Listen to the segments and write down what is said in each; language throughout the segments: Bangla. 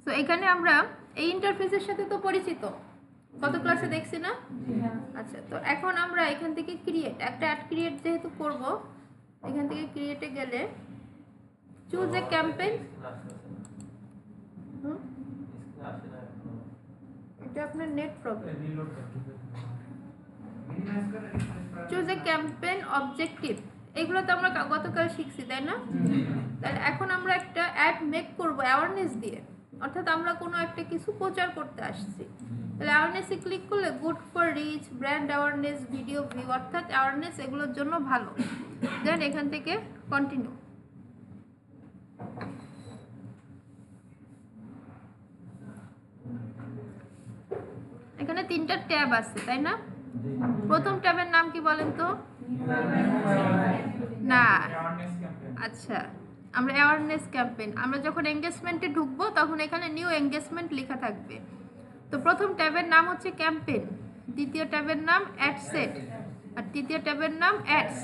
তো এখানে আমরা এই ইন্টারফেসের সাথে তো পরিচিত, গত ক্লাসে দেখছি না? আচ্ছা, তো এখন আমরা এখান থেকে ক্রিয়েট একটা অ্যাড ক্রিয়েট যেহেতু করব, এখান থেকে ক্রিয়েটে গেলে চুজ এ ক্যাম্পেইন, এটা আপনার net problem. Choose a campaign objective, এগুলো তো আমরা গতকাল শিখছি, তাই না? তাহলে এখন আমরা একটা অ্যাড মেক করব অ্যাওয়ারনেস দিয়ে, অর্থাৎ আমরা কোনো একটা কিছু প্রচার করতে আসছি। তাহলে অ্যাওয়ারনেসে ক্লিক করলে good for reach, brand awareness, video view, অর্থাৎ অ্যাওয়ারনেস এগুলোর জন্য ভালো। দেন এখান থেকে কন্টিনিউ। এখানে 3টা ট্যাব আছে, তাই না? প্রথম ট্যাবের নাম কি বলেন তো? না, আচ্ছা, আমরা অ্যাওয়ারনেস ক্যাম্পেইন, আমরা যখন এঙ্গেজমেন্টে ঢুকবো তখন এখানে নিউ এঙ্গেজমেন্ট লেখা থাকবে। তো প্রথম ট্যাবের নাম হচ্ছে ক্যাম্পেইন, দ্বিতীয় ট্যাবের নাম অ্যাড সেট, আর তৃতীয় ট্যাবের নাম অ্যাডস।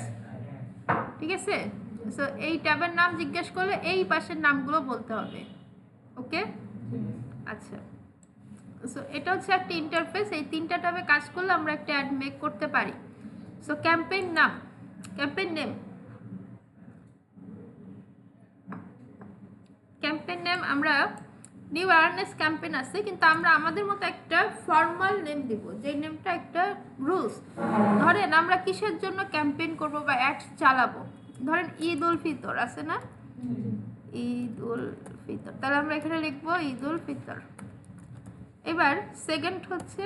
ঠিক আছে? সো এই ট্যাবের নাম জিজ্ঞেস করলে এই পাশের নামগুলো বলতে হবে। ওকে, আচ্ছা। সো এটা হচ্ছে একটা ইন্টারফেস, এই 3টা ট্যাবে কাজ করলে আমরা একটা অ্যাড মেক করতে পারি। সো ক্যাম্পেইন নাম, ক্যাম্পেইন নেম, ক্যাম্পেইন নেম আমরা নিউ অ্যাওয়ারনেস ক্যাম্পেইন আছে, কিন্তু আমরা আমাদের মতো একটা ফর্মাল নেম দিব, যে নেমটা একটা রুলস। ধরেন আমরা কিসের জন্য ক্যাম্পেইন করব বা অ্যাডস চালাবো, ধরেন ঈদ উল ফিতর আছে না, ঈদ উল ফিতর, তাহলে আমরা এখানে লিখবো ঈদ উল ফিতর। এবার সেকেন্ড হচ্ছে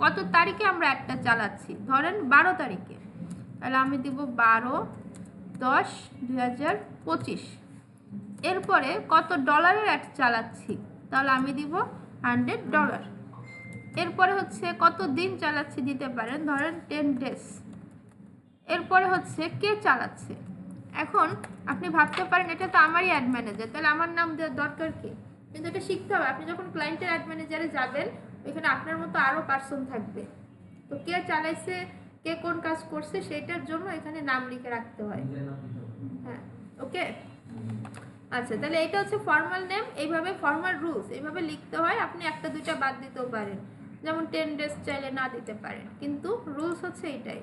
কত তারিখে আমরা অ্যাডটা চালাচ্ছি, ধরেন 12 তারিখে, তাহলে আমি দিব 12/10/2025। এরপরে কত ডলারের অ্যাড চালাচ্ছি, তাহলে আমি দিব $100। এরপরে হচ্ছে কত দিন চালাচ্ছি দিতে পারেন, ধরেন 10 days। এরপরে হচ্ছে কে চালাচ্ছে। এখন আপনি ভাবতে পারেন এটা তো আমারই অ্যাড ম্যানেজার, তাহলে আমার নাম দেওয়ার দরকার কি? কিন্তু এটা শিখতে হবে। আপনি যখন ক্লায়েন্টের অ্যাড ম্যানেজারে যাবেন, ওইখানে আপনার মতো আরও পার্সন থাকবে, তো কে চালাইছে, কে কোন কাজ করছে, সেটার জন্য এখানে নাম লিখে রাখতে হয়। হ্যাঁ, ওকে, আচ্ছা। তাহলে এটা হচ্ছে ফর্মাল নেম, এইভাবে ফর্মাল রুলস এইভাবে লিখতে হয়। আপনি একটা দুইটা বাদ দিতেও পারেন, যেমন 10 days চাইলে না দিতে পারেন, কিন্তু রুলস হচ্ছে এটাই।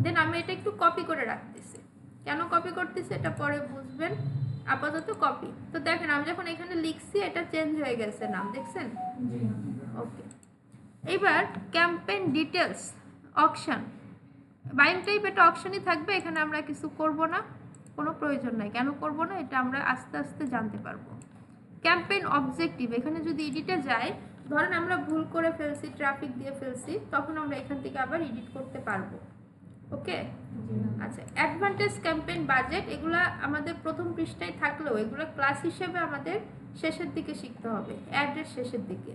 দেন আমি এটা একটু কপি করে রাখতেছি। কেন কপি করতেছি এটা পরে বুঝবেন, আপাতত কপি। তো দেখেন আমি যখন এখানে লিখছি এটা চেঞ্জ হয়ে গেছে নাম, দেখছেন? ওকে, এবার campaign details auction, buying type, এটা অপশনই থাকবে, এখানে আমরা কিছু করব না, কোনো প্রয়োজন নাই। কেন করব না এটা আমরা আস্তে আস্তে জানতে পারবো। ক্যাম্পেইন অবজেক্টিভ, এখানে যদি এডিটে যাই, ধরেন আমরা ভুল করে ফেলছি, ট্রাফিক দিয়ে ফেলছি, তখন আমরা এখান থেকে আবার এডিট করতে পারবো। ওকে, আচ্ছা। অ্যাডভান্টেজ ক্যাম্পেইন বাজেট, এগুলো আমাদের প্রথম পৃষ্ঠায় থাকলেও এগুলো ক্লাস হিসেবে আমাদের শেষের দিকে শিখতে হবে, অ্যাডের শেষের দিকে।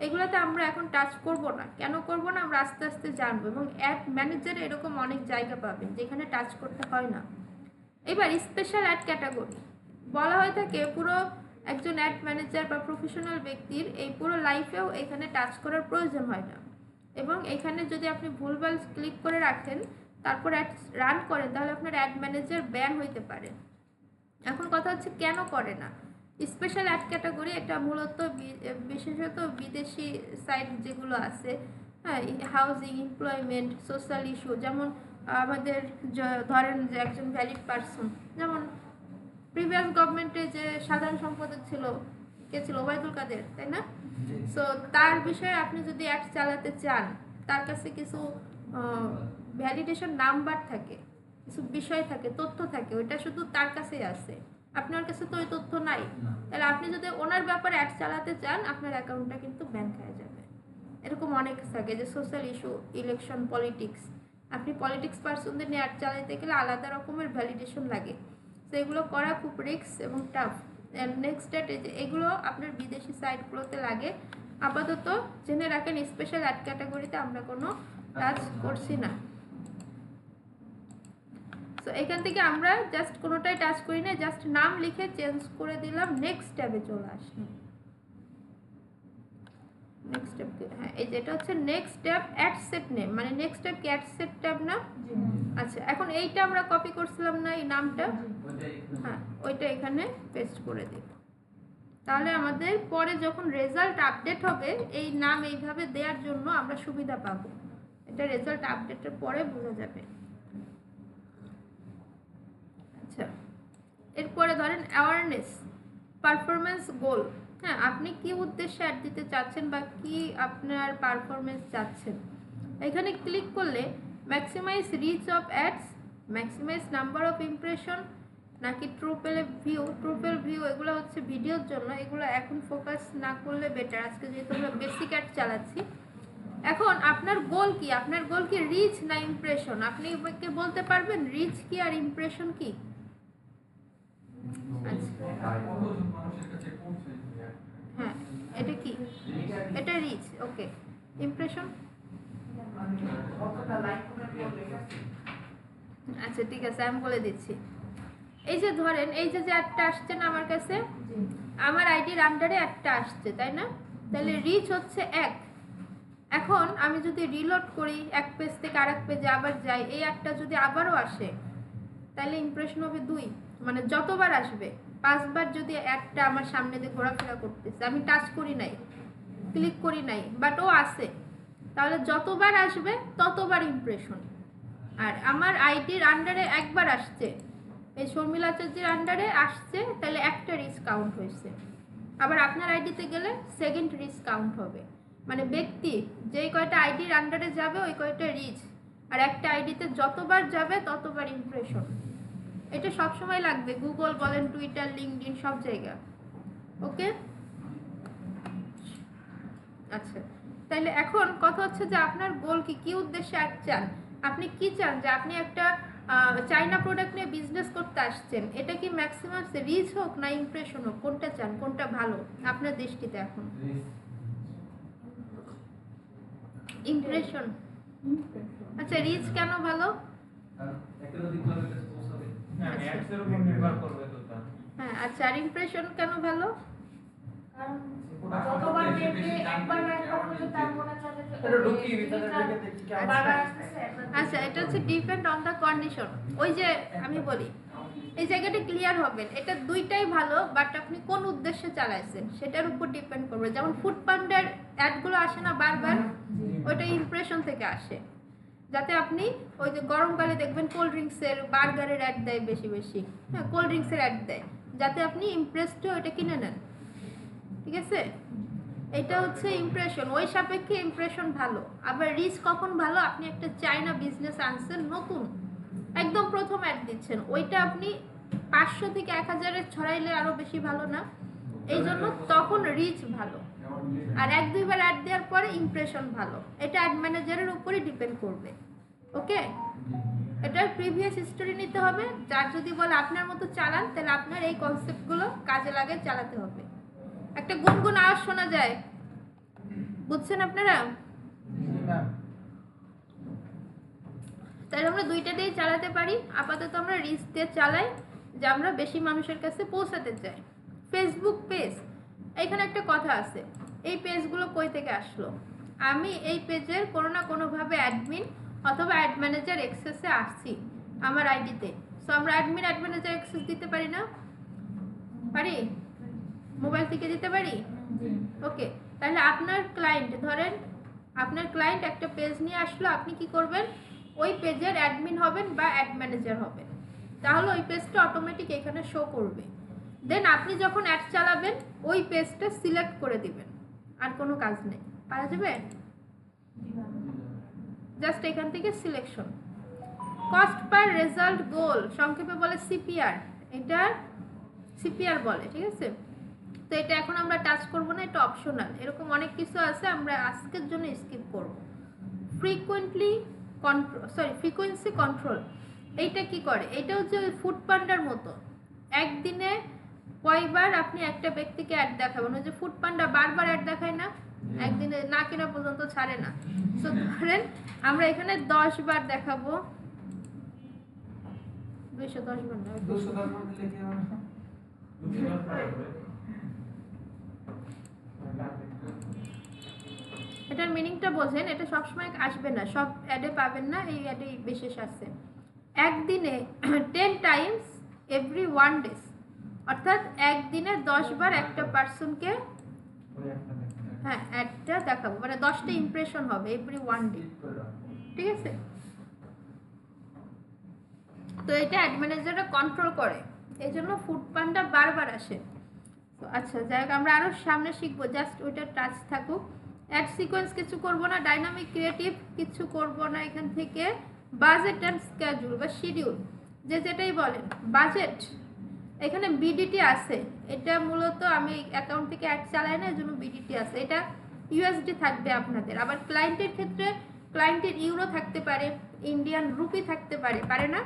এগুলোতে আমরা এখন টাচ করব না। কেন করব না, আমরা আস্তে আস্তে জানবো। এবং অ্যাড ম্যানেজারে এরকম অনেক জায়গা পাবেন যেখানে টাচ করতে হয় না। এবার স্পেশাল অ্যাড ক্যাটাগরি বলা হয়ে থাকে, পুরো একজন অ্যাড ম্যানেজার বা প্রফেশনাল ব্যক্তির এই পুরো লাইফেও এখানে টাচ করার প্রয়োজন হয় না। এবং এখানে যদি আপনি ভুলভাল ক্লিক করে রাখেন, তারপর অ্যাড রান করেন, তাহলে আপনার অ্যাড ম্যানেজার ব্যান হইতে পারে। এখন কথা হচ্ছে কেন করে না স্পেশাল অ্যাড ক্যাটাগরি, এটা মূলত বিশেষত বিদেশি সাইট যেগুলো আছে, হ্যাঁ, হাউজিং, এমপ্লয়মেন্ট, সোশ্যাল ইস্যু, যেমন আমাদের ধরেন যে একজন ভ্যালিড পারসন, যেমন প্রিভিয়াস গভর্নমেন্টে যে সাধারণ সম্পাদক ছিল, কে ছিল, ওবায়দুল কাদের, তাই না? সো তার বিষয়ে আপনি যদি অ্যাড চালাতে চান, তার কাছে কিছু ভ্যালিডেশন নাম্বার থাকে, কিছু বিষয় থাকে, তথ্য থাকে, ওইটা শুধু তার কাছেই আছে, আপনার কাছে তো ওই তথ্য নাই। তাহলে আপনি যদি ওনার ব্যাপারে অ্যাড চালাতে চান, আপনার অ্যাকাউন্টটা কিন্তু ব্যান হয়ে যাবে। এরকম অনেক থাকে যে সোশ্যাল ইস্যু, ইলেকশন, পলিটিক্স, আপনি পলিটিক্স পার্সনদের নিয়ে অ্যাড চালাতে গেলে আলাদা রকমের ভ্যালিডেশন লাগে, তো এগুলো করা খুব রিস্ক এবং টাফ। নেক্সট ডেট এগুলো আপনার বিদেশি সাইটগুলোতে লাগে। আপাতত জেনে রাখেন স্পেশাল অ্যাড ক্যাটাগরিতে আমরা কোনো টাচ করছি না। তো এখান থেকে আমরা জাস্ট কোনোটাই টাচ করি না, জাস্ট নাম লিখে চেঞ্জ করে দিলাম, নেক্সট ট্যাবে চলে আসলাম। নেক্সট ট্যাব, হ্যাঁ, এই যেটা হচ্ছে next tab ad set name, মানে নেক্সট ট্যাব কি অ্যাড সেট ট্যাব না? আচ্ছা, এখন এইটা আমরা কপি করছিলাম না এই নামটা, হ্যাঁ, ওইটা এখানে পেস্ট করে দিই। তাহলে আমাদের পরে যখন রেজাল্ট আপডেট হবে এই নাম এইভাবে দেওয়ার জন্য আমরা সুবিধা পাবো। এটা রেজাল্ট আপডেটের পরে বোঝা যাবে। আচ্ছা, এরপরে ধরেন অ্যাওয়ারনেস, পারফরমেন্স গোল। হ্যাঁ, আপনি কি উদ্দেশ্যে অ্যাড দিতে চাচ্ছেন বা কি আপনার পারফরমেন্স চাচ্ছেন। এখানে ক্লিক করলে maximize reach of ads, maximize number of impression, নাকি ট্রুপেল ভিউ, এগুলো হচ্ছে ভিডিওর জন্য। এগুলো এখন ফোকাস না করলে বেটার, আজকে যেহেতু আমরা বেসিক অ্যাড চালাচ্ছি। এখন আপনার গোল কি? আপনার গোল কি রিচ না ইমপ্রেশন? আপনি কি বলতে পারবেন রিচ কি আর ইমপ্রেশন কি? হ্যাঁ, এটা কি? এটা রিচ। ওকে, ইমপ্রেশন? আচ্ছা ঠিক আছে, আমি বলে দিচ্ছি। এই যে ধরেন এই যে একটা আসছে না আমার কাছে, আমার আইডির আন্ডারে একটা আসছে, তাই না? তাহলে রিচ হচ্ছে 1। এখন আমি যদি রিলোড করি, এক পেজ থেকে আরেক পেজে আবার যাই, এই একটা যদি আবারও আসে, তাহলে ইমপ্রেশন হবে 2। মানে যতবার আসবে, 5 বার যদি একটা আমার সামনে দিয়ে ঘোরাফেরা করতেছে, আমি টাচ করি নাই, ক্লিক করি নাই, বাট ও আসে, তাহলে যতবার আসবে ততবার ইমপ্রেশন। আর আমার আইডির আন্ডারে একবার আসছে, এই শর্মিলা আচার্যের আন্ডারে আসছে, তাহলে একটা রিচ কাউন্ট হয়েছে। আবার আপনার আইডিতে গেলে সেকেন্ড রিচ কাউন্ট হবে। মানে ব্যক্তি যেই কয়টা আইডির আন্ডারে যাবে ওই কয়টা রিচ, আর একটা আইডিতে যতবার যাবে ততবার ইমপ্রেশন। এটা সবসময় লাগবে, গুগল বলেন, টুইটার, লিঙ্কডইন, সব জায়গা। ওকে, আচ্ছা, তাইলে এখন কথা হচ্ছে যে আপনার গোল কি, কি উদ্দেশ্যে অ্যাড চান? আপনি কি চান যে আপনি একটা চাইনা প্রোডাক্ট নিয়ে বিজনেস করতে আসছেন, এটা কি ম্যাক্সিমাম রিচ হোক না ইমপ্রেশন হোক, কোনটা চান, কোনটা ভালো আপনার দৃষ্টিতে এখন? ইমপ্রেশন। আচ্ছা, রিচ কেন ভালো? হ্যাঁ, আচ্ছা, আর ইমপ্রেশন কেন ভালো? আচ্ছা, এটা হচ্ছে ডিপেন্ড অন দ্য কন্ডিশন। ওই যে আমি বলি, এই জায়গাটা ক্লিয়ার হবেন, এটা দুইটাই ভালো, বাট আপনি কোন উদ্দেশ্যে চালাইছেন সেটার উপর ডিপেন্ড করবে। যেমন ফুড পান্ডার অ্যাডগুলো আসে না বারবার, ওইটা ইমপ্রেশন থেকে আসে। যাতে আপনি ওই যে গরমকালে দেখবেন কোল্ড ড্রিঙ্কসের, বার্গারের অ্যাড দেয় বেশি বেশি, হ্যাঁ, কোল্ড ড্রিঙ্কসের অ্যাড দেয়, যাতে আপনি ইমপ্রেসড হয়ে ওইটা কিনে নেন। ঠিক আছে, এটা হচ্ছে ইমপ্রেশন, ওই সাপেক্ষে ইমপ্রেশন ভালো। আবার রিচ কখন ভালো? আপনি একটা চাইনা বিজনেস আনছেন নতুন, একদম প্রথম অ্যাড দিচ্ছেন, ওইটা আপনি 500 থেকে 1000-এর ছড়াইলে আরও বেশি ভালো না? এই জন্য তখন রিচ ভালো। আর 1-2 বার অ্যাড দেওয়ার পরে ইমপ্রেশন ভালো। এটা অ্যাড ম্যানেজারের উপরই ডিপেন্ড করবে। ওকে, এটার প্রিভিয়াস হিস্টোরি নিতে হবে। যার যদি বলে আপনার মতো চালান, তাহলে আপনার এই কনসেপ্টগুলো কাজে লাগে চালাতে হবে। একটা গুনগুন আওয়াজ শোনা যায়, বুঝছেন আপনারা? তাহলে আমরা দুইটা দিয়ে চালাতে পারি। আপাতত আমরা রিচ দিয়ে চালাই, যে আমরা বেশি মানুষের কাছে পৌঁছাতে চাই। ফেসবুক পেজ, এখানে একটা কথা আছে, এই পেজগুলো কই থেকে আসলো? আমি এই পেজের কোনো না কোনোভাবে অ্যাডমিন অথবা অ্যাড ম্যানেজার অ্যাক্সেসে আসছি আমার আইডিতে। সো আমরা অ্যাডমিন, অ্যাড ম্যানেজার অ্যাক্সেস দিতে পারি না? পারি, মোবাইল থেকে দিতে পারি। ওকে, তাহলে আপনার ক্লায়েন্ট, ধরেন আপনার ক্লায়েন্ট একটা পেজ নিয়ে আসলো, আপনি কি করবেন? ওই পেজের অ্যাডমিন হবেন বা অ্যাড ম্যানেজার হবেন, তাহলে ওই পেজটা অটোমেটিক এখানে শো করবে। দেন আপনি যখন অ্যাড চালাবেন ওই পেজটা সিলেক্ট করে দিবেন, আর কোনো কাজ নেই। পারা যাবে? জাস্ট এখান থেকে সিলেকশন। কস্ট পার রেজাল্ট গোল, সংক্ষেপে বলে সিপিআর, এটা সিপিআর বলে। ঠিক আছে, তো এটা এখন আমরা টাচ করব না, এটা অপশনাল। এরকম অনেক কিছু আছে, আমরা আজকের জন্য স্কিপ করব। ফ্রিকোয়েন্সি কন্ট্রোল, এইটা কি করে? এটা হচ্ছে ফুড পান্ডার মতো, একদিনে কয়বার আপনি একটা ব্যক্তিকে অ্যাড দেখাবেন। ওই যে ফুড পান্ডা বারবার অ্যাড দেখায় না, একদিনে না কেনা পর্যন্ত ছাড়ে না। সো ধরেন আমরা এখানে 10 বার দেখাবো, 210 বার না, 210 বার দিলে কি হবে? এটার মিনিংটা বোঝেন, এটা সবসময় আসবে না, সব অ্যাডে পাবেন না, এই অ্যাডে বিশেষ আছে। একদিনে 10 টাইমস এভরি 1 ডে, অর্থাৎ একদিনে 10 বার একটা পার্সনকে হ্যাঁ অ্যাডটা দেখাবো, মানে 10টা ইমপ্রেশন হবে এভরি ওয়ান ডে, ঠিক আছে? তো এটা অ্যাড ম্যানেজাররা কন্ট্রোল করে, এই জন্য ফুড পান্ডা বারবার আসে। তো আচ্ছা যাই হোক, আমরা আরও সামনে শিখবো, জাস্ট ওইটা টাচ থাকুক। অ্যাড সিকোয়েন্স কিছু করব না, ডাইনামিক ক্রিয়েটিভ কিছু করব না এখান থেকে। বাজেট অ্যান্ড স্কেডিউল বা শিডিউল, যে যেটাই বলেন, বাজেট এখানে বিডিটি আছে, এটা মূলত আমি অ্যাকাউন্ট থেকে অ্যাড চালাই না, এর জন্য বিডিটি আছে, এটা ইউএসডি থাকবে আপনাদের। আবার ক্লায়েন্টের ক্ষেত্রে ক্লায়েন্টের ইউরো থাকতে পারে, ইন্ডিয়ান রুপি থাকতে পারে, পারে না?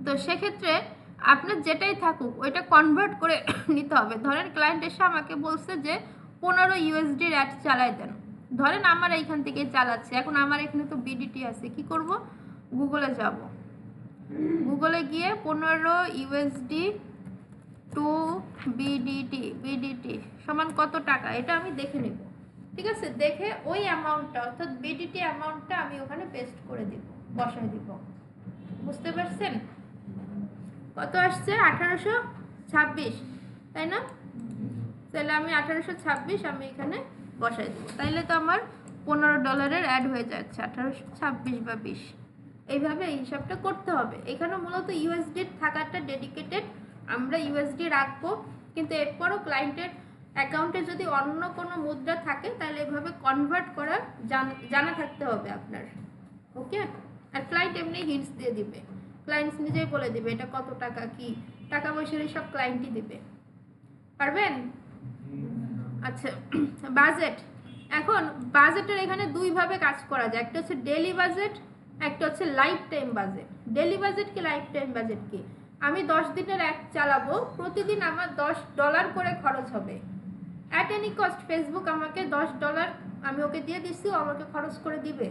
তো সেক্ষেত্রে আপনার যেটাই থাকুক ওইটা কনভার্ট করে নিতে হবে। ধরেন ক্লায়েন্ট এসে আমাকে বলছে যে 15 ইউএসডির অ্যাড চালাই দেন, ধরেন আমার এইখান থেকে চালাচ্ছে, এখন আমার এখানে তো বিডিটি আছে, কি করব? গুগলে যাব, গুগলে গিয়ে 15 ইউএসডি টু বিডিটি সমান কত টাকা, এটা আমি দেখে নেব, ঠিক আছে? দেখে ওই অ্যামাউন্টটা অর্থাৎ বিডিটি অ্যামাউন্টটা আমি ওখানে পেস্ট করে দিব, বসাই দিব। বুঝতে পারছেন? কত আসছে? 1826, তাই না? তাহলে আমি 1826 আমি এখানে বসাই দেবো, তাইলে তো আমার $15 অ্যাড হয়ে যাচ্ছে, 1826 বা 20, এইভাবে এই হিসাবটা করতে হবে। এখানে মূলত ইউএসডি থাকাটা ডেডিকেটেড, আমরা ইউএসডি রাখবো, কিন্তু এরপরও ক্লায়েন্টের অ্যাকাউন্টে যদি অন্য কোনো মুদ্রা থাকে তাহলে এভাবে কনভার্ট করা জানা থাকতে হবে আপনার, ওকে? আর ক্লায়েন্ট এমনি হিন্টস দিয়ে দিবে, ক্লায়েন্টস নিজেই বলে দিবে এটা কত টাকা, কি টাকা পয়সার সব ক্লায়েন্টই দিবে, পারবেন? আচ্ছা বাজেট, এখন বাজেটের এখানে দুইভাবে কাজ করা যায়, একটা হচ্ছে ডেইলি বাজেট, একটা হচ্ছে life time budget. Daily budget কি, লাইফ টাইম বাজেট কি? আমি 10 দিনের অ্যাড চালাবো, প্রতিদিন আমার $10 করে খরচ হবে অ্যাট এনি কস্ট। ফেসবুক আমাকে $10 আমি ওকে দিয়ে দিচ্ছি, ও আমাকে খরচ করে দিবে,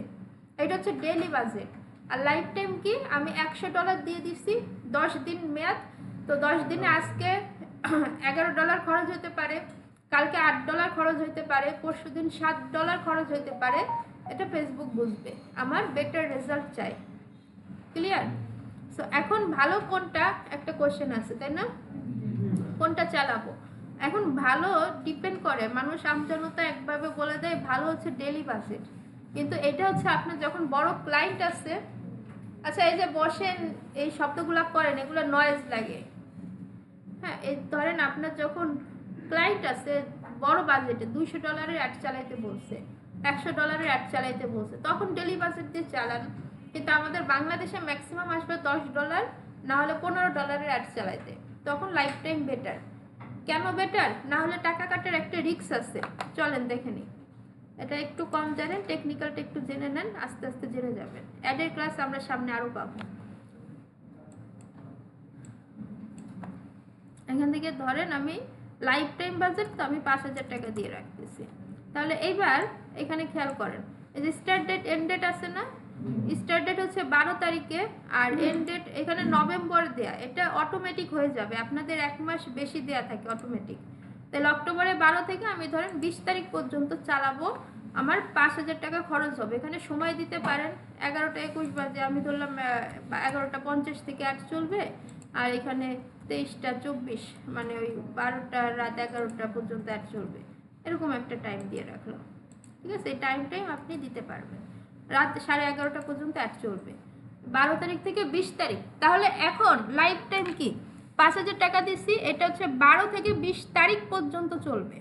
এটা হচ্ছে ডেইলি বাজেট। আর লাইফ টাইম কি, আমি $100 দিয়ে দিচ্ছি, 10 দিন মেয়াদ, তো 10 দিনে আজকে $11 খরচ হতে পারে, কালকে $8 খরচ হতে পারে, পরশু দিন $7 খরচ হতে পারে, এটা ফেসবুক বুঝবে, আমার বেটার রেজাল্ট চাই। ক্লিয়ার? সো এখন ভালো কোনটা একটা কোশ্চেন আছে, তাই না? কোনটা চালাবো? এখন ভালো ডিপেন্ড করে, মানুষ আমজনতা একভাবে বলে দেয় ভালো হচ্ছে ডেইলি বাজেট, কিন্তু এটা হচ্ছে আপনার যখন বড় ক্লায়েন্ট আছে। আচ্ছা এই যে বসেন এই শব্দগুলো করেন, এগুলো নয়েজ লাগে, হ্যাঁ? এই ধরেন আপনার যখন ক্লায়েন্ট আছে বড় বাজেটে, $200 অ্যাড চালাইতে বলছে, $100 অ্যাড চালাইতে বলছে, তখন ডেইলি বাজেট দিয়ে চালান। কিন্তু আমাদের বাংলাদেশে ম্যাক্সিমাম আসবে $10, না হলে $15 অ্যাড চালাইতে, তখন লাইফ টাইম বেটার। কেন বেটার? না হলে টাকা কাটার একটা রিস্ক আছে, চলেন দেখে নিই। এটা একটু কম জানেন, টেকনিক্যালটা একটু জেনে নেন, আস্তে আস্তে জেনে যাবেন। অ্যাডের ক্লাস আমরা সামনে আরও পাবো। এখান থেকে ধরেন আমি লাইফ টাইম বাজেট, তো আমি 5000 টাকা দিয়ে রাখতেছি। তাহলে এইবার এখানে খেয়াল করেন, এই যে স্টার্ট ডেট এন্ড ডেট আছে না, স্টার্ট ডেট হচ্ছে 12 তারিখে, আর এন্ড ডেট এখানে নভেম্বর দেয়া, এটা অটোমেটিক হয়ে যাবে, আপনাদের 1 মাস বেশি দেয়া থাকে অটোমেটিক। তাহলে অক্টোবরের 12 থেকে আমি ধরেন 20 তারিখ পর্যন্ত চালাবো, আমার 5000 টাকা খরচ হবে। এখানে সময় দিতে পারেন 11টা 21 বাজে, আমি ধরলাম 11টা 50 থেকে অ্যাড চলবে, আর এখানে 23টা 24 মানে ওই 12টা রাত 11টা পর্যন্ত অ্যাড চলবে, এরকম একটা টাইম দিয়ে রাখলাম, ঠিক আছে? এই টাইম আপনি দিতে পারবেন, রাত 11:30 পর্যন্ত অ্যাড চলবে, 12 তারিখ থেকে 20 তারিখ। তাহলে এখন লাইফ টাইম কি, 5000 টাকা দিচ্ছি, এটা হচ্ছে 12 থেকে 20 তারিখ পর্যন্ত চলবে,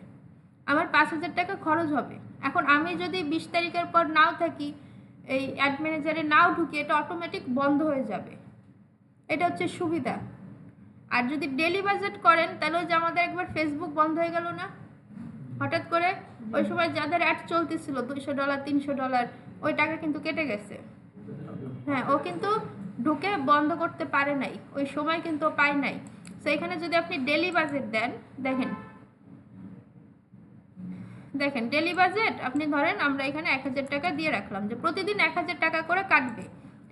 আমার 5000 টাকা খরচ হবে। এখন আমি যদি 20 তারিখের পর নাও থাকি, এই অ্যাড ম্যানেজারে নাও ঢুকি, এটা অটোমেটিক বন্ধ হয়ে যাবে, এটা হচ্ছে সুবিধা। আর যদি ডেলি বাজেট করেন তাহলে যে আমাদের একবার ফেসবুক বন্ধ হয়ে গেল না হঠাৎ করে, ওই সময় যাদের অ্যাড চলতেছিল $200 $300 ওই টাকা কিন্তু কেটে গেছে, হ্যাঁ, ও কিন্তু ঢুকে বন্ধ করতে পারে নাই, ওই সময় কিন্তু পায় নাই। তো এখানে যদি আপনি ডেলি বাজেট দেন, দেখেন ডেলি বাজেট আপনি ধরেন আমরা এখানে 1000 টাকা দিয়ে রাখলাম যে প্রতিদিন 1000 টাকা করে কাটবে।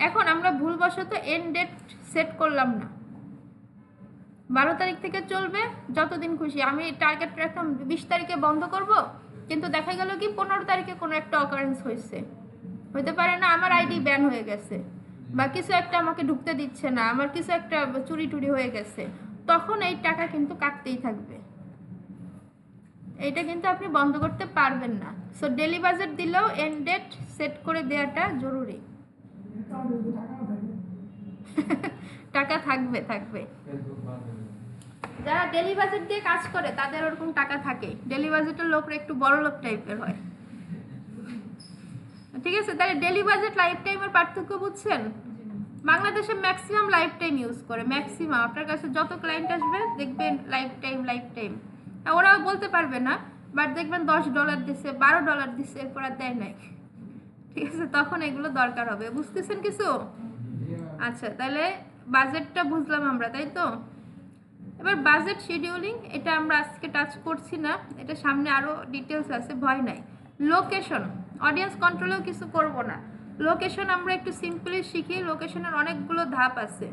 এখন আমরা ভুলবশত এন্ড ডেট সেট করলাম না, 12 তারিখ থেকে চলবে যতদিন খুশি, আমি টার্গেট রাখলাম 20 তারিখে বন্ধ করব, কিন্তু দেখা গেল কি 15 তারিখে কোনো একটা অকারেন্স হয়েছে, হইতে পারে না আমার আইডি ব্যান হয়ে গেছে, বা কিছু একটা আমাকে ঢুকতে দিচ্ছে না, আমার কিছু একটা চুরি টুরি হয়ে গেছে, তখন এই টাকা কিন্তু কাটতেই থাকবে। এটা কিন্তু আপনি বন্ধ করতে পারবেন না। সো ডেলি বাজেট দিলেও এন্ড ডেট সেট করে দেওয়াটা জরুরি। টাকা থাকবে থাকবে, যারা ডেলি বাজেট দিয়ে কাজ করে তাদের ওরকম টাকা থাকে। ডেলি বাজেটের লোকরা একটু বড় লোক টাইপের হয়, ঠিক আছে? তাহলে ডেলি বাজেট লাইফ টাইমের পার্থক্য বুঝছেন? বাংলাদেশে ম্যাক্সিমাম লাইফ টাইম ইউজ করে, ম্যাক্সিমাম। আপনার কাছে যত ক্লায়েন্ট আসবে দেখবেন লাইফ টাইম লাইফ টাইম। ওরাও বলতে পারবে না, বাট দেখবেন $10 দিচ্ছে, $12 দিচ্ছে, এরপর আর দেয় নাই, ঠিক আছে? তখন এগুলো দরকার হবে। বুঝতেছেন কিছু? আচ্ছা, তাহলে বাজেটটা বুঝলাম আমরা, তাই তো? এবার বাজেট শিডিউলিং, এটা আমরা আজকে টাচ করছি না, এটা সামনে আরও ডিটেলস আছে, ভয় নাই। লোকেশন, অডিয়েন্স কন্ট্রোলেও কিছু করব না। লোকেশন আমরা একটু সিম্পলি শিখি। লোকেশনের অনেকগুলো ধাপ আছে।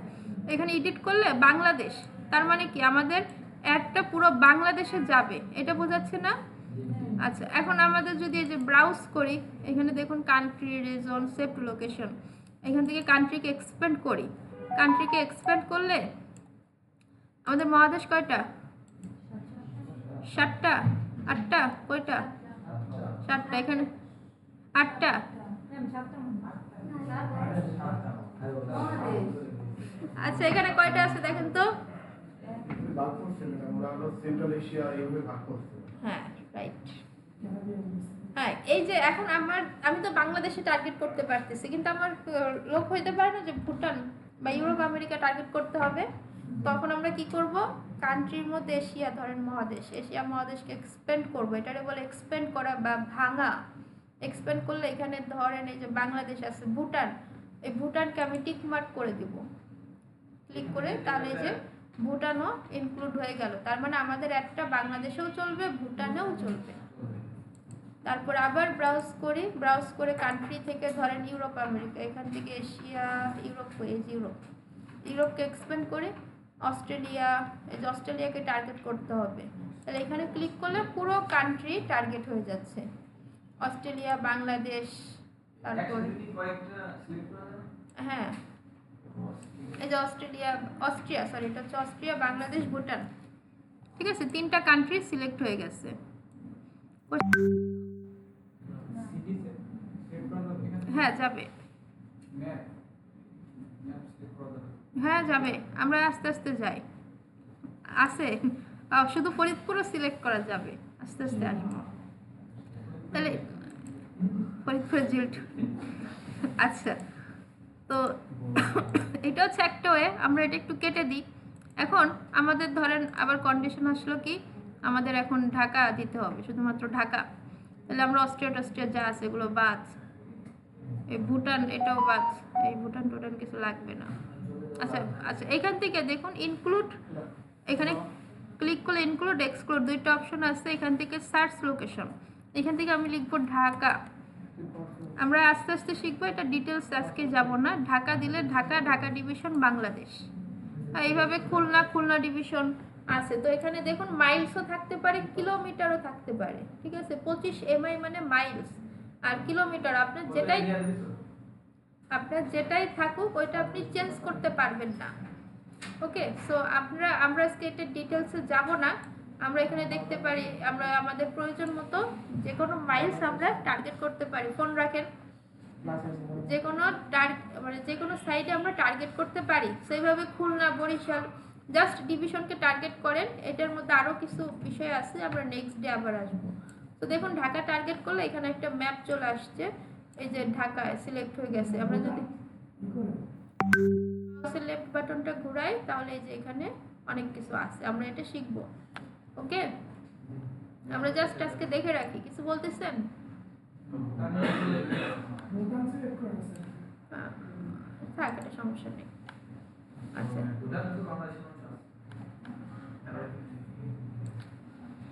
এখানে এডিট করলে বাংলাদেশ, তার মানে কি আমাদের অ্যাডটা পুরো বাংলাদেশে যাবে, এটা বোঝাচ্ছে না? আচ্ছা, এখন আমাদের যদি এই যে ব্রাউজ করি, এখানে দেখুন কান্ট্রি, রিজন, সেভড লোকেশন, এখান থেকে কান্ট্রিকে এক্সপ্যান্ড করি। কান্ট্রিকে এক্সপ্যান্ড করলে আমাদের মহাদেশ কয়টা? 7টা, 8টা, কয়টা? 7টা, এখানে 8টা। আচ্ছা, এখানে কয়টা আছে দেখেন তো? হ্যাঁ, রাইট। হ্যাঁ, এই যে এখন আমি তো বাংলাদেশে টার্গেট করতে পারতেছি, কিন্তু আমার লোক হইতে পারে না যে ভুটান বা ইউরোপ আমেরিকা টার্গেট করতে হবে। তখন আমরা কি করব? কান্ট্রির মধ্যে এশিয়া, ধরেন মহাদেশ, এশিয়া মহাদেশকে এক্সপ্যান্ড করব। এটারে বলে এক্সপ্যান্ড করা বা ভাঙা। এক্সপ্যান্ড করলে এখানে ধরেন এই যে বাংলাদেশ আছে, ভুটান, এই ভুটানকে আমি টিক মার্ক করে দিব, ক্লিক করে। তাহলে যে ভুটানও ইনক্লুড হয়ে গেল, তার মানে আমাদের একটা বাংলাদেশেও চলবে, ভুটানেও চলবে। তারপর আবার ব্রাউজ করি, ব্রাউজ করে কান্ট্রি থেকে ধরেন ইউরোপ আমেরিকা, এখান থেকে এশিয়া, ইউরোপ, এই যে ইউরোপকে এক্সপ্যান্ড করে অস্ট্রেলিয়া, এই যে অস্ট্রেলিয়াকে টার্গেট করতে হবে। তাহলে এখানে ক্লিক করলে পুরো কান্ট্রি টার্গেট হয়ে যাচ্ছে, অস্ট্রেলিয়া, বাংলাদেশ, তারপরে হ্যাঁ এই যে এটা হচ্ছে অস্ট্রিয়া, বাংলাদেশ, ভুটান, ঠিক আছে? 3টা কান্ট্রি সিলেক্ট হয়ে গেছে। হ্যাঁ যাবে, হ্যাঁ যাবে, আমরা আস্তে আস্তে যাই, আছে শুধু ফরিদপুরও সিলেক্ট করা যাবে, আস্তে আস্তে আসবো। তাহলে ফরিদপুর জিল্ট, আচ্ছা, তো এটা হচ্ছে একটা ওয়ে। আমরা এটা একটু কেটে দিই। এখন আমাদের ধরেন আবার কন্ডিশন আসলো কি, আমাদের এখন ঢাকা দিতে হবে, শুধুমাত্র ঢাকা। তাহলে আমরা অস্ট্রিয়া যা আছে এগুলো বাদ, এই ভুটান এটাও বাদ, এই ভুটান টোটান কিছু লাগবে না। আচ্ছা আচ্ছা, এখান থেকে দেখুন ইনক্লুড, এখানে ক্লিক করলে ইনক্লুড এক্সক্লুড 2টা অপশন আছে। এখান থেকে সার্চ লোকেশন, এখান থেকে আমি লিখবো ঢাকা। আমরা আস্তে আস্তে শিখবো, এটা ডিটেলস আজকে যাব না। ঢাকা দিলে ঢাকা ডিভিশন বাংলাদেশ, এইভাবে খুলনা ডিভিশন আছে। তো এখানে দেখুন মাইলসও থাকতে পারে, কিলোমিটারও থাকতে পারে, ঠিক আছে? 25 mi মানে মাইলস, আর কিলোমিটার আপনার যেটাই থাকুক ওইটা আপনি চেঞ্জ করতে পারবেন না। ওকে, সো আমরা আজকে এটা ডিটেলসে যাব না। আমরা এখানে দেখতে পারি, আমরা আমাদের প্রয়োজন মতো যে কোনো মাইলস আমরা টার্গেট করতে পারি। ফোন রাখেন, যে কোনো সাইডে আমরা টার্গেট করতে পারি। সেইভাবে খুলনা, বরিশাল, জাস্ট ডিভিশনকে টার্গেট করেন। এটার মধ্যে আরও কিছু বিষয় আছে, আমরা নেক্সট ডে আবার আসবো। তো দেখুন ঢাকা টার্গেট করলে এখানে একটা ম্যাপ চলে আসছে, এই যে ঢাকা সিলেক্ট হয়ে গেছে। আমরা যদি লেফট বাটনটা ঘুরাই তাহলে এই যে এখানে অনেক কিছু আছে, আমরা এটা শিখবো। ওকে, আমরা জাস্ট আজকে দেখে রাখি। কিছু বলতেছেন? থাক, এটা সমস্যা নেই। আচ্ছা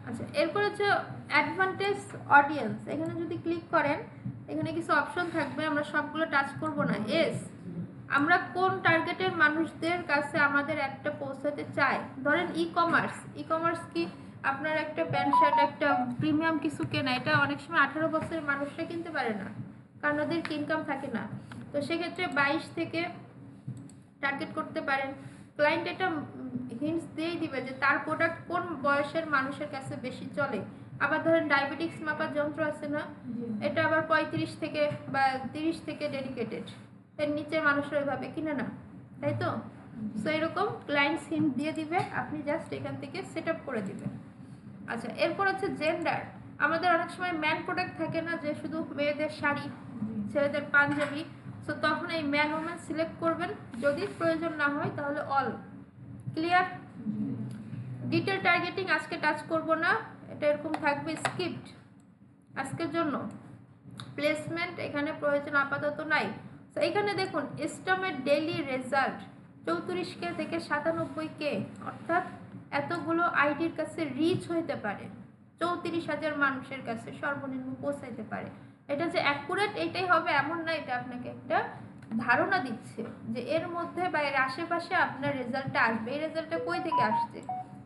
আচ্ছা, এরপর হচ্ছে অ্যাডভান্টেজ অডিয়েন্স। এখানে যদি ক্লিক করেন এখানে কিছু অপশন থাকবে, আমরা সবগুলো টাচ করব না। আমরা কোন টার্গেটের মানুষদের কাছে আমাদের একটা পৌঁছাতে চাই। ধরেন ই কমার্স কি আপনার একটা প্যান্ট শার্ট, একটা প্রিমিয়াম কিছু কেনা, এটা অনেক সময় 18 বছরের মানুষরা কিনতে পারে না, কারণ ওদের ইনকাম থাকে না। তো সেক্ষেত্রে 22 থেকে টার্গেট করতে পারেন। ক্লায়েন্ট এটা হিন্টস দিয়েই দিবে যে তার প্রোডাক্ট কোন বয়সের মানুষের কাছে বেশি চলে। আবার ধরেন ডায়াবেটিক্স মাপার যন্ত্র আছে না, এটা আবার 35 থেকে বা 30 থেকে ডেডিকেটেড, এর নিচে মানুষের ওইভাবে কিনে না, তাই তো? সো এরকম ক্লায়েন্টস হিন্ট দিয়ে দিবে, আপনি জাস্ট এখান থেকে সেট আপ করে দিবেন। আচ্ছা, এরপর হচ্ছে জেন্ডার। আমাদের অনেক সময় ম্যান প্রোডাক্ট থাকে না, যে শুধু মেয়েদের শাড়ি, ছেলেদের পাঞ্জাবি। সো তখন এই ম্যান ওমেন সিলেক্ট করবেন, যদি প্রয়োজন না হয় তাহলে অল। ক্লিয়ার? ডিটেল টার্গেটিং আজকে টাচ করব না, এটা এরকম থাকবে স্কিপ্ট আজকের জন্য। প্লেসমেন্ট এখানে প্রয়োজন আপাতত নাই। তো এখানে দেখুন এস্টিমেট ডেইলি রেজাল্ট 34K থেকে 97K, অর্থাৎ এতগুলো আইডির কাছে রিচ হইতে পারে, 34,000 মানুষের কাছে সর্বনিম্ন পৌঁছাইতে পারে। এটা যে অ্যাকুরেট এটাই হবে এমন না, এটা আপনাকে একটা ধারণা দিচ্ছে যে এর মধ্যে বা এর আশেপাশে আপনার রেজাল্টটা আসবে। এই রেজাল্টটা কই থেকে আসছে?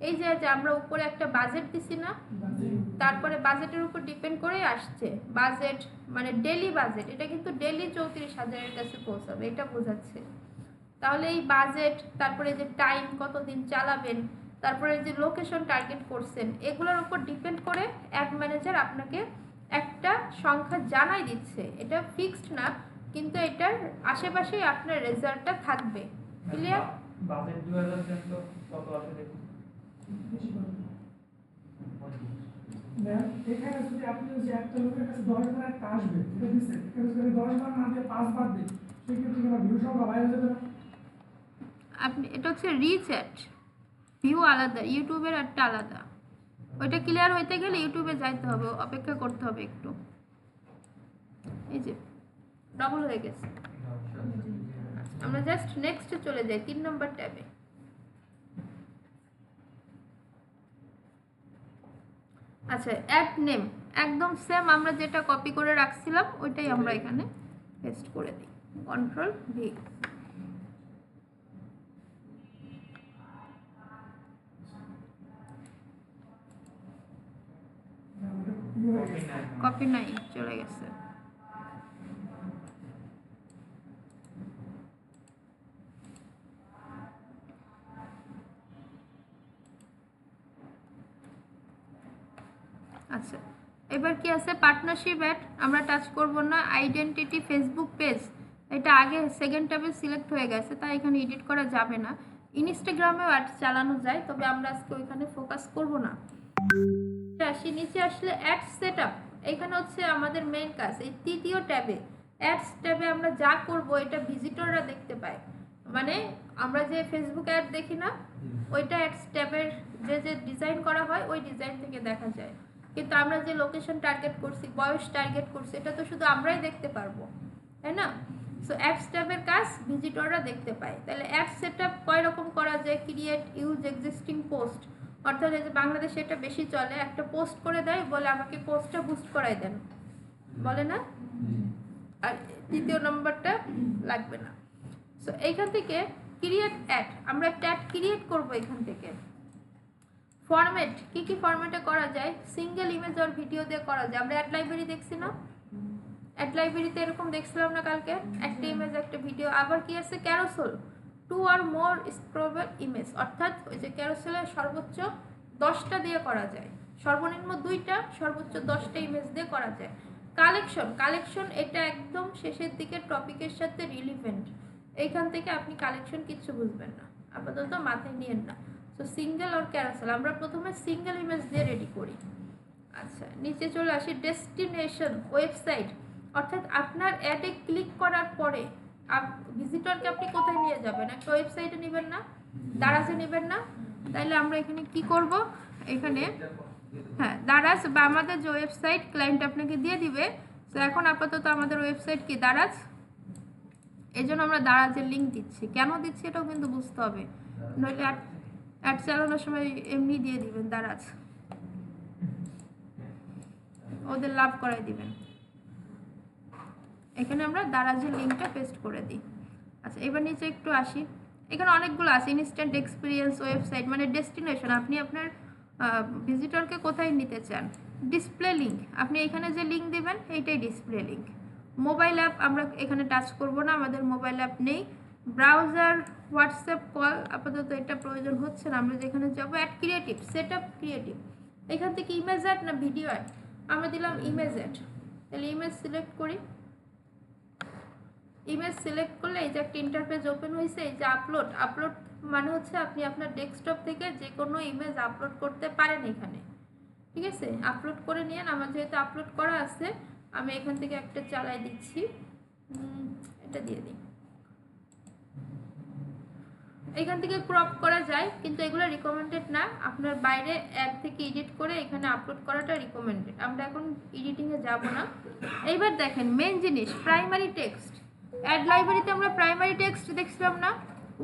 এই যে আমরা উপরে একটা বাজেট দিছি না, তারপরে বাজেটের উপর ডিপেন্ড করে আসছে। বাজেট মানে ডেলি বাজেট, এটা কিন্তু ডেলি 34,000-এর কাছে পৌঁছাবে, এটা বোঝাচ্ছে। তাহলে এই বাজেট, তারপরে যে টাইম কতদিন চালাবেন, তারপরে যে লোকেশন টার্গেট করছেন, এগুলোর উপর ডিপেন্ড করে অ্যাড ম্যানেজার আপনাকে একটা সংখ্যা জানাই দিচ্ছে। এটা ফিক্সড না, কিন্তু এটার আশেপাশেই আপনার রেজাল্টটা থাকবে। ক্লিয়ার? বাজেট 2000 কত আছে দেখুন। ম্যাম এখানে যদি আপনি যদি একটা লোকের কাছে 10 বার একটা আসবে, এটা দিচ্ছেন, এখানে যদি 10 বার না দিয়ে 5 বার দিই, সেক্ষেত্রে কি ভিউ সংখ্যা বাইরে যাবে না? আপনি এটা হচ্ছে রিচ অ্যাড, ভিউ আলাদা, ইউটিউবের একটা আলাদা। ওইটা ক্লিয়ার হইতে গেলে ইউটিউবে যাইতে হবে, অপেক্ষা করতে হবে একটু। এই যে ডবল হয়ে গেছে। আমরা জাস্ট নেক্সটে চলে যাই, 3 নম্বর ট্যাবে। আচ্ছা, অ্যাড নেম একদম সেম আমরা যেটা কপি করে রাখছিলাম ওইটাই আমরা এখানে পেস্ট করে দিই, কন্ট্রোল ভি। কপি নাই, চলে গেছে। আচ্ছা, এবার কি আছে? পার্টনারশিপ অ্যাড আমরা টাচ করব না। আইডেন্টিটি ফেসবুক পেজ, এটা আগে সেকেন্ড ট্যাবে সিলেক্ট হয়ে গেছে, তাই এখানে এডিট করা যাবে না। ইনস্টাগ্রামেও অ্যাড চালানো যায়, তবে আমরা আজকে ওইখানে ফোকাস করব না। আসি নিচে, আসলে অ্যাড সেটআপ, এখানে হচ্ছে আমাদের মেইন কাজ। এই তৃতীয় ট্যাবে অ্যাডস ট্যাবে আমরা যা করব এটা ভিজিটররা দেখতে পায়। মানে আমরা যে ফেসবুক অ্যাড দেখি না, ওইটা অ্যাডস ট্যাবের যে ডিজাইন করা হয় ওই ডিজাইন থেকে দেখা যায়। কিন্তু আমরা যে লোকেশন টার্গেট করছি, বয়স টার্গেট করছি, এটা তো শুধু আমরাই দেখতে পারবো, তাই না? সো অ্যাডস ট্যাবের কাজ ভিজিটররা দেখতে পায়। তাহলে অ্যাড সেটআপ কয় রকম করা যায়? ক্রিয়েট, ইউজ এক্সিস্টিং পোস্ট, অর্থাৎ এই যে বাংলাদেশে এটা বেশি চলে, একটা পোস্ট করে দেয়, বলে আমাকে পোস্টটা বুস্ট করাই দেন, বলে না? আর তৃতীয় নম্বরটা লাগবে না। সো এইখান থেকে ক্রিয়েট অ্যাড, আমরা একটা অ্যাড ক্রিয়েট করব এখান থেকে। ফরম্যাট, কি কি ফরম্যাটে করা যায়? সিঙ্গেল ইমেজ আর ভিডিও দিয়ে করা যায়। আমরা অ্যাড লাইব্রেরি দেখছি না, অ্যাড লাইব্রেরিতে এরকম দেখছিলাম না কালকে, একটা ইমেজ একটা ভিডিও। আবার কি আছে? ক্যারোসেল, 2 or more স্ক্রোলেবল ইমেজ, অর্থাৎ ওই যে ক্যারোসেলের সর্বোচ্চ 10টা দিয়ে করা যায়, সর্বনিম্ন 2টা, সর্বোচ্চ 10টা ইমেজ দিয়ে করা যায়। কালেকশন, কালেকশন এটা একদম শেষের দিকে টপিকের সাথে রিলিভেন্ট, এইখান থেকে আপনি কালেকশন কিচ্ছু বুঝবেন না, আপাতত মাথায় নিয়েন না। তো সিঙ্গেল আর ক্যারোসেল আমরা প্রথমে সিঙ্গেল ইমেজ দিয়ে রেডি করি। আচ্ছা, নিচে চলে আসি। ডেস্টিনেশন, ওয়েবসাইট, অর্থাৎ আপনার অ্যাডে ক্লিক করার পরে ভিজিটরকে আপনি কোথায় নিয়ে যাবেন? একটা ওয়েবসাইটে নেবেন না, দারাজে নেবেন না? তাইলে আমরা এখানে কি করব? এখানে হ্যাঁ, দারাজ বা আমাদের যে ওয়েবসাইট ক্লায়েন্ট আপনাকে দিয়ে দিবে। তো এখন আপাতত আমাদের ওয়েবসাইট কি? দারাজ। এই জন্য আমরা দারাজের লিঙ্ক দিচ্ছি। কেন দিচ্ছি এটাও কিন্তু বুঝতে হবে, নইলে অ্যাড চালানোর সময় এমনি দিয়ে দিবেন দারাজ, ওদের লাভ করাই দিবেন। এখানে আমরা দারাজের লিঙ্কটা পেস্ট করে দিই। আচ্ছা, এবার নিচে একটু আসি। এখানে অনেকগুলো আছে, ইনস্ট্যান্ট এক্সপিরিয়েন্স ওয়েবসাইট, মানে ডেস্টিনেশন, আপনি আপনার ভিজিটরকে কোথায় নিতে চান। ডিসপ্লে লিঙ্ক, আপনি এখানে যে লিঙ্ক দিবেন এইটাই ডিসপ্লে লিঙ্ক। মোবাইল অ্যাপ আমরা এখানে টাচ করব না, আমাদের মোবাইল অ্যাপ নেই। ব্রাউজার, হোয়াটসঅ্যাপ কল আপাতত এটা প্রয়োজন হচ্ছে না। আমরা যেখানে যাব add creative, set up creative, এখান থেকে ইমেজ অ্যাড না ভিডিও অ্যাড, আমরা দিলাম ইমেজ অ্যাড। তাহলে ইমেজ সিলেক্ট করি। ইমেজ সিলেক্ট করলে এই যে একটা ইন্টারফেস ওপেন হয়েছে, এই যে আপলোড। আপলোড মানে হচ্ছে আপনি আপনার ডেস্কটপ থেকে যে কোনো ইমেজ আপলোড করতে পারেন এখানে, ঠিক আছে? আপলোড করে নিয়ে আমার যেহেতু আপলোড করা আছে, আমি এখান থেকে একটা চালাই দিচ্ছি, এটা দিয়ে দিই। এখান থেকে ক্রপ করা যায়, কিন্তু এগুলো রিকমেন্ডেড না। আপনার বাইরে অ্যাপ থেকে এডিট করে এখানে আপলোড করাটা রিকমেন্ডেড। আমরা এখন এডিটিংয়ে যাব না। এইবার দেখেন মেন জিনিস, প্রাইমারি টেক্সট। অ্যাড লাইব্রেরিতে আমরা প্রাইমারি টেক্সট দেখছিলাম না,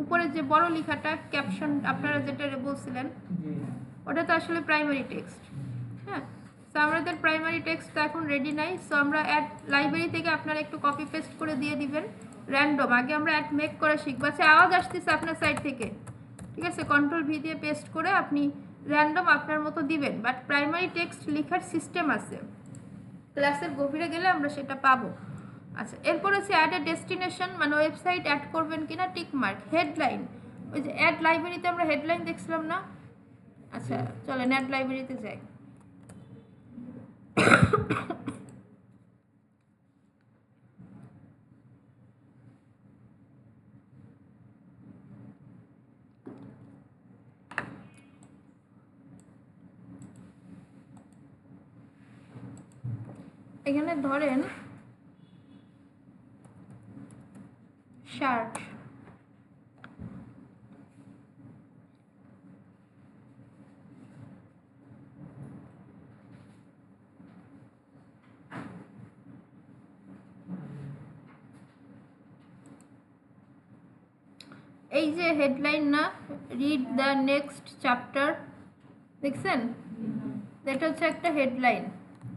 উপরে যে বড় লেখাটা ক্যাপশন আপনারা যেটা বলছিলেন, ওটা তো আসলে প্রাইমারি টেক্সট। হ্যাঁ, সো আমাদের প্রাইমারি টেক্সট এখন রেডি নাই। সো আমরা অ্যাড লাইব্রেরি থেকে আপনারা একটু কপি পেস্ট করে দিয়ে দিবেন র্যান্ডম। আগে আমরা অ্যাড মেক করা শিখবো। আচ্ছা, আওয়াজ আসতেছে আপনার সাইড থেকে, ঠিক আছে? কন্ট্রোল ভি দিয়ে পেস্ট করে আপনি র্যান্ডম আপনার মতো দিবেন, বাট প্রাইমারি টেক্সট লেখার সিস্টেম আছে, ক্লাসের গভীরে গেলে আমরা সেটা পাবো। আচ্ছা, এরপর হচ্ছে অ্যাড এ ডেস্টিনেশন, মানে ওয়েবসাইট অ্যাড করবেন কিনা টিক মার্ক। হেডলাইন, ওই যে অ্যাড লাইব্রেরিতে আমরা হেডলাইন দেখছিলাম না। আচ্ছা চলেন অ্যাড লাইব্রেরিতে যাই। এখানে ধরেন শার্ট, এই যে হেডলাইন না, রিড দ্য নেক্সট চ্যাপ্টার, দেখছেন? এটা হচ্ছে একটা হেডলাইন।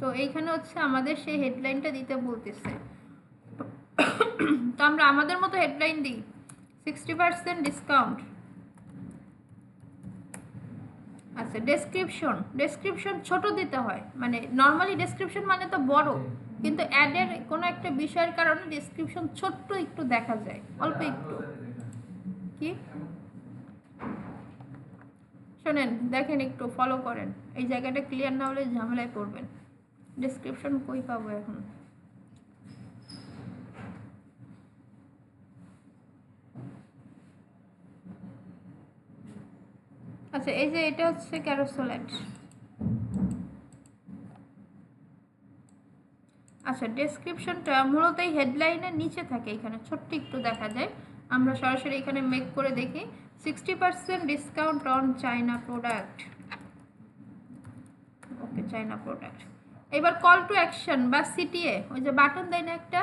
তো এইখানে হচ্ছে আমাদের সেই হেডলাইনটা দিতে বলতেছে। তো আমরা আমাদের মতো হেডলাইন দিই, 60% ডিসকাউন্ট। আচ্ছা, ডেসক্রিপশন, ডেসক্রিপশন ছোট দিতে হয়, মানে নর্মালি ডেসক্রিপশন মানে তো বড়, কিন্তু অ্যাডের কোনো একটা বিষয়ের কারণে ডেসক্রিপশন ছোট্ট একটু দেখা যায়, অল্প একটু। কি শোনেন, দেখেন, একটু ফলো করেন, এই জায়গাটা ক্লিয়ার না হলে ঝামেলায় পড়বেন। ডেসক্রিপশন কই পাবো এখন? আচ্ছা, এই যে এটা হচ্ছে ক্যারোসেল অ্যাড। আচ্ছা, ডেসক্রিপশনটা মূলত এই হেডলাইনের নিচে থাকে, এখানে ছোট্ট একটু দেখা যায়। আমরা সরাসরি এখানে মেক করে দেখি, 60% discount on China product. Okay, China product. এবার কল টু অ্যাকশন বা সিটিএ, ওই যে বাটন দেয় না একটা,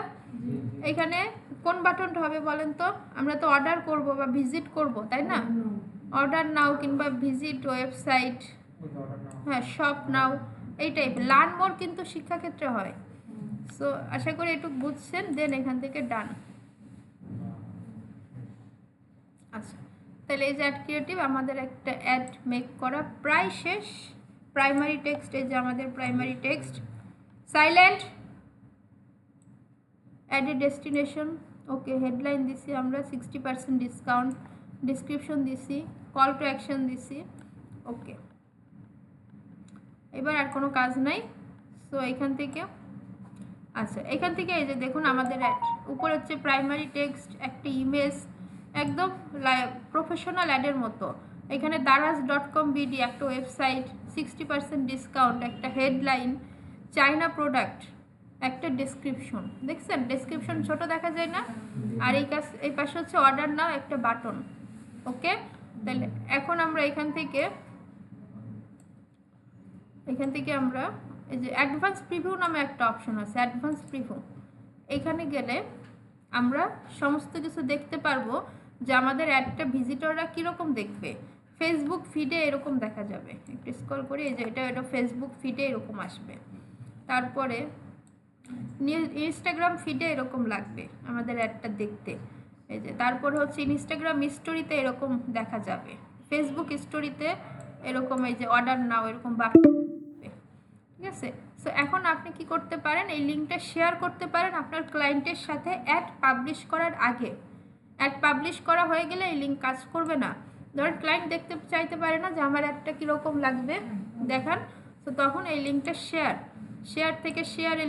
এখানে কোন বাটনটা হবে বলেন তো? আমরা তো অর্ডার করব বা ভিজিট করব, তাই না? অর্ডার নাও কিংবা ভিজিট ওয়েবসাইট, হ্যাঁ, শপ নাও, এই টাইপ। লার্ন মোর কিন্তু শিক্ষাক্ষেত্রে হয়। সো আশা করি একটু বুঝছেন। দেন এখান থেকে ডান। আচ্ছা, তাহলে এই যে অ্যাড ক্রিয়েটিভ, আমাদের একটা অ্যাড মেক করা প্রায় শেষ। প্রাইমারি টেক্সট, এই যে আমাদের প্রাইমারি টেক্সট। সাইলেন্ট, অ্যাড এ ডেস্টিনেশন, ওকে, হেডলাইন দিছি আমরা 60% ডিসকাউন্ট, ডিসক্রিপশন দিছি, কল টু অ্যাকশন দিছি, ওকে। এবার আর কোনো কাজ নাই। সো এখান থেকে, আচ্ছা, এখান থেকে এই যে দেখুন আমাদের অ্যাড, উপরে হচ্ছে প্রাইমারি টেক্সট, একটা ইমেজ, একদম প্রফেশনাল অ্যাডের মতো। এখানে daraz.com BD একটা ওয়েবসাইট, 60% ডিসকাউন্ট, একটা হেডলাইন, চায়না প্রোডাক্ট, একটা ডেসক্রিপশন। দেখছেন ডেসক্রিপশন ছোট দেখা যায় না? আর এই পাশে হচ্ছে অর্ডার নাও, একটা বাটন, ওকে। তাহলে এখন আমরা এখান থেকে আমরা এই যে অ্যাডভান্স প্রিভিউ নামে একটা অপশন আছে, অ্যাডভান্স প্রিভিউ, এখানে গেলে আমরা সমস্ত কিছু দেখতে পারবো যে আমাদের অ্যাডটা ভিজিটররা কীরকম দেখবে। ফেসবুক ফিডে এরকম দেখা যাবে, একটু স্ক্রল করি, এই যে এটা ফেসবুক ফিডে এরকম আসবে। তারপরে ইনস্টাগ্রাম ফিডে এরকম লাগবে আমাদের অ্যাডটা দেখতে, এই যে। তারপরে হচ্ছে ইনস্টাগ্রাম স্টোরিতে এরকম দেখা যাবে, ফেসবুক স্টোরিতে এরকম, এই যে অর্ডার নাও এরকম বাকি, ঠিক আছে। সো এখন আপনি কি করতে পারেন, এই লিঙ্কটা শেয়ার করতে পারেন আপনার ক্লায়েন্টের সাথে অ্যাড পাবলিশ করার আগে। অ্যাড পাবলিশ করা হয়ে গেলে এই লিঙ্ক কাজ করবে না। ধরেন ক্লায়েন্ট দেখতে চাইতে পারে না যে আমার অ্যাডটা কীরকম লাগবে দেখান, তো তখন এই লিঙ্কটা শেয়ার থেকে শেয়ারে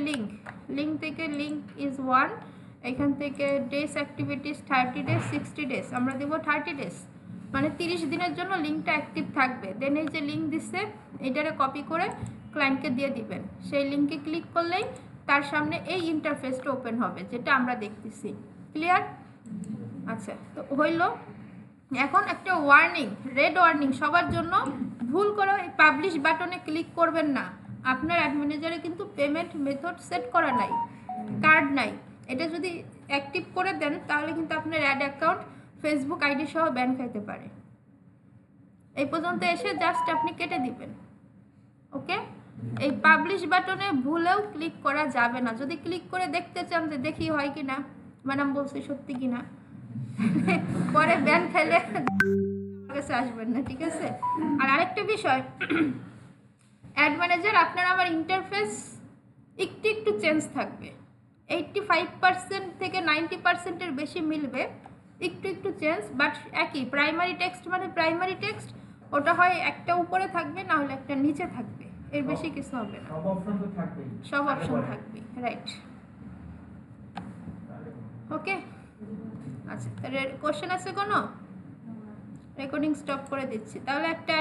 লিঙ্ক থেকে লিঙ্ক ইজ 1, এখান থেকে ডেস অ্যাক্টিভিটিস 30 ডেজ 60 ডেজ, আমরা দেবো 30 ডেজ, মানে 30 দিনের জন্য লিঙ্কটা অ্যাক্টিভ থাকবে। দেন এই যে লিঙ্ক দিচ্ছে এটারে কপি করে ক্লায়েন্টকে দিয়ে দিবেন। সেই লিঙ্কে ক্লিক করলেই তার সামনে এই ইন্টারফেসটা ওপেন হবে যেটা আমরা দেখতেছি। ক্লিয়ার? আচ্ছা, তো হইল। এখন একটা ওয়ার্নিং, রেড ওয়ার্নিং সবার জন্য, ভুল করে এই পাবলিশ বাটনে ক্লিক করবেন না। আপনার অ্যাড ম্যানেজারে কিন্তু পেমেন্ট মেথড সেট করা নাই, কার্ড নাই। এটা যদি অ্যাক্টিভ করে দেন তাহলে কিন্তু আপনার অ্যাড অ্যাকাউন্ট ফেসবুক আইডি সহ ব্যান খাইতে পারে। এই পর্যন্ত এসে জাস্ট আপনি কেটে দিবেন। ওকে, এই পাবলিশ বাটনে ভুলেও ক্লিক করা যাবে না। যদি ক্লিক করে দেখতে চান যে দেখি হয় কিনা, ম্যাডাম বলছি সত্যি কিনা, পরে ব্যান খাইলে কাছে আসবেন না, ঠিক আছে? আর আরেকটা বিষয়, অ্যাড ম্যানেজার আপনার আমার ইন্টারফেস একটু চেঞ্জ থাকবে। 85% থেকে 90%-এর বেশি মিলবে, একটু চেঞ্জ, বাট একই। প্রাইমারি টেক্সট মানে প্রাইমারি টেক্সট, ওটা হয় একটা উপরে থাকবে না হলে একটা নিচে থাকবে, এর বেশি কিছু হবে না। সব অপশন তো থাকবেই, সব অপশন থাকবে, রাইট? ওকে, আচ্ছা, কোশ্চেন আছে কোনো? রেকর্ডিং স্টপ করে দিচ্ছি। তাহলে একটা